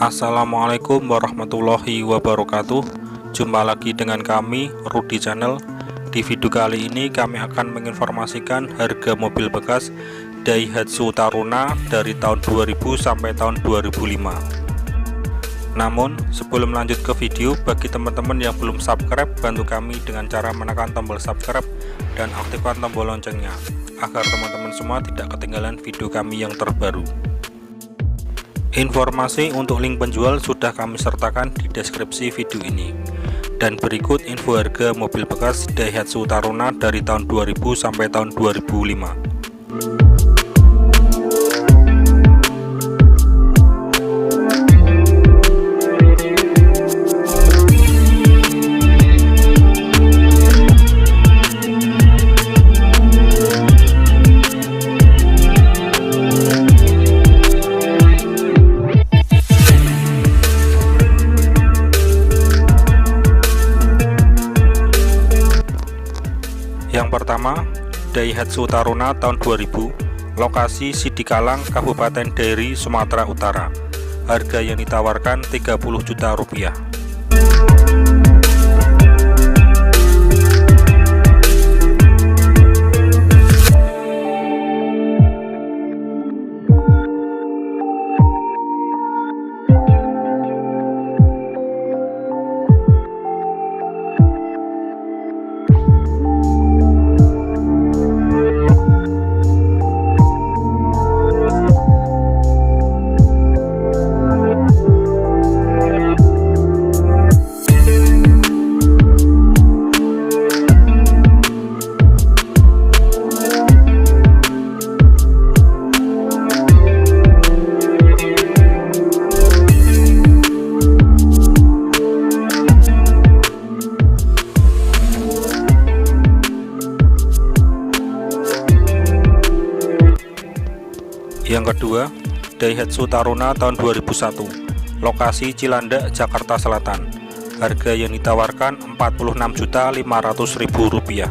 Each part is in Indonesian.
Assalamualaikum warahmatullahi wabarakatuh. Jumpa lagi dengan kami, Rudy Channel. Di video kali ini kami akan menginformasikan harga mobil bekas Daihatsu Taruna dari tahun 2000 sampai tahun 2005. Namun sebelum lanjut ke video, bagi teman-teman yang belum subscribe, bantu kami dengan cara menekan tombol subscribe dan aktifkan tombol loncengnya, agar teman-teman semua tidak ketinggalan video kami yang terbaru. Informasi untuk link penjual sudah kami sertakan di deskripsi video ini. Dan berikut info harga mobil bekas Daihatsu Taruna dari tahun 2000 sampai tahun 2005. Yang pertama, Daihatsu Taruna tahun 2000, lokasi Jika Link, Kabupaten Dairi, Sumatera Utara. Harga yang ditawarkan 30 juta rupiah. Yang kedua, Daihatsu Taruna tahun 2001, lokasi Cilandak, Jakarta Selatan. Harga yang ditawarkan 46.500.000 rupiah.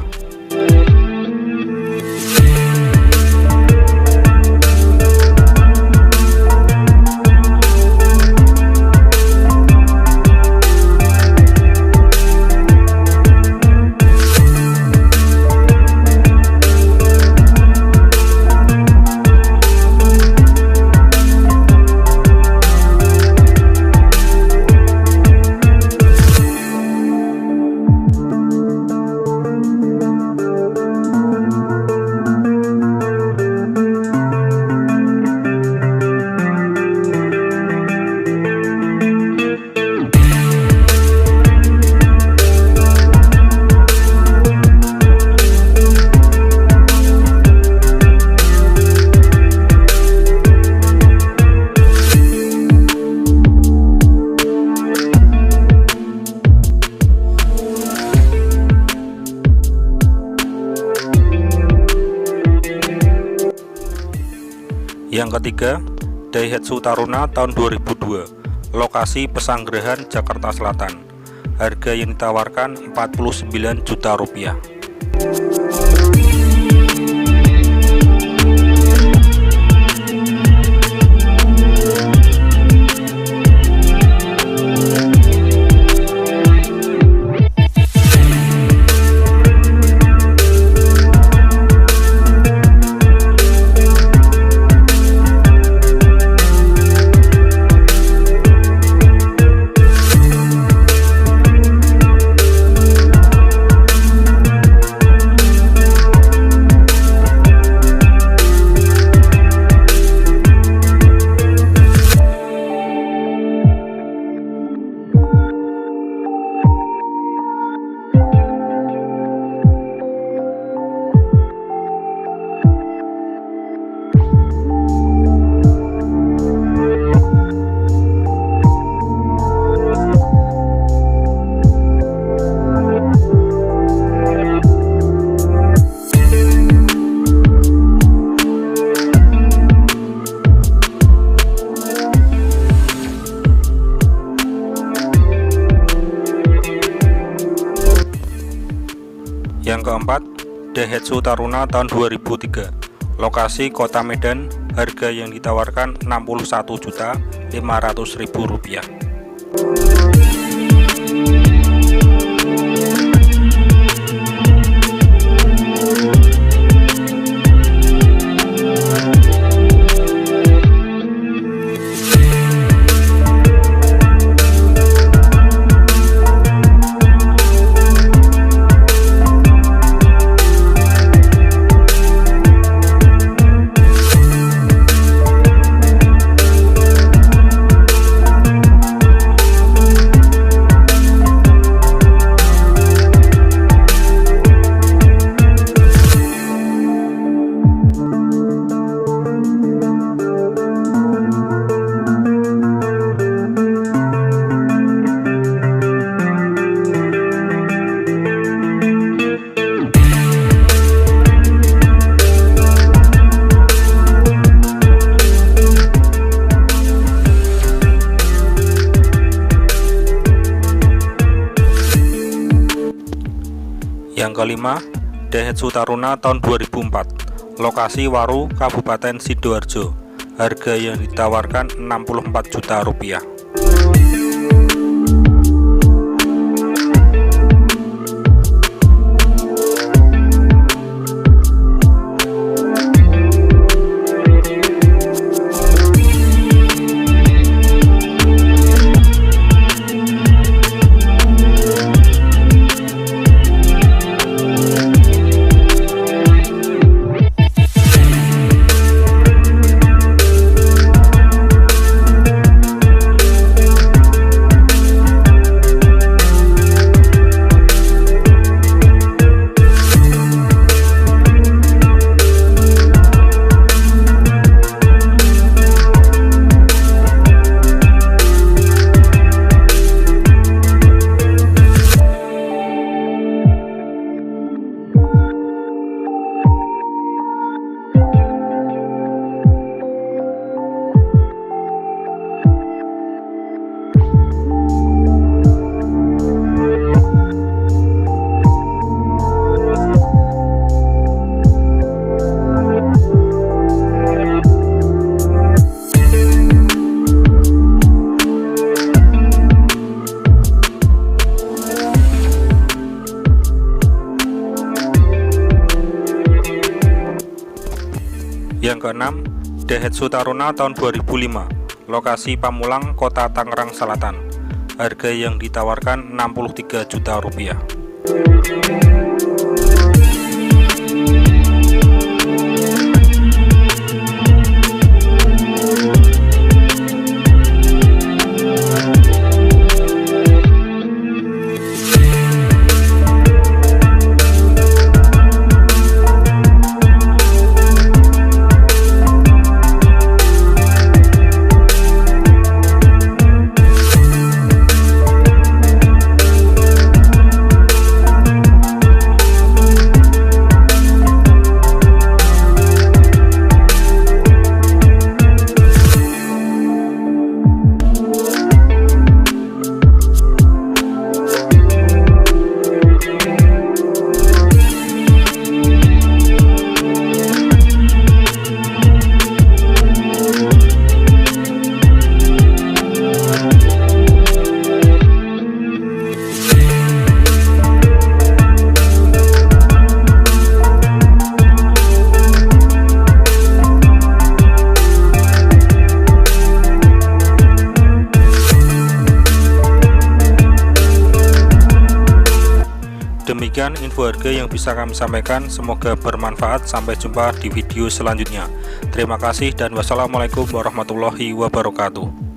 Yang ketiga, Daihatsu Taruna tahun 2002, lokasi Pesanggerahan, Jakarta Selatan. Harga yang ditawarkan 49 juta rupiah. Yang keempat, Daihatsu Taruna tahun 2003, lokasi Kota Medan, Harga yang ditawarkan Rp61.500.000. Yang kelima, Daihatsu Taruna tahun 2004. Lokasi Waru, Kabupaten Sidoarjo. Harga yang ditawarkan Rp64 juta. Yang keenam, Daihatsu Taruna tahun 2005. Lokasi Pamulang, Kota Tangerang Selatan. Harga yang ditawarkan Rp63 juta. Demikian info harga yang bisa kami sampaikan, semoga bermanfaat. Sampai jumpa di video selanjutnya. Terima kasih dan wassalamualaikum warahmatullahi wabarakatuh.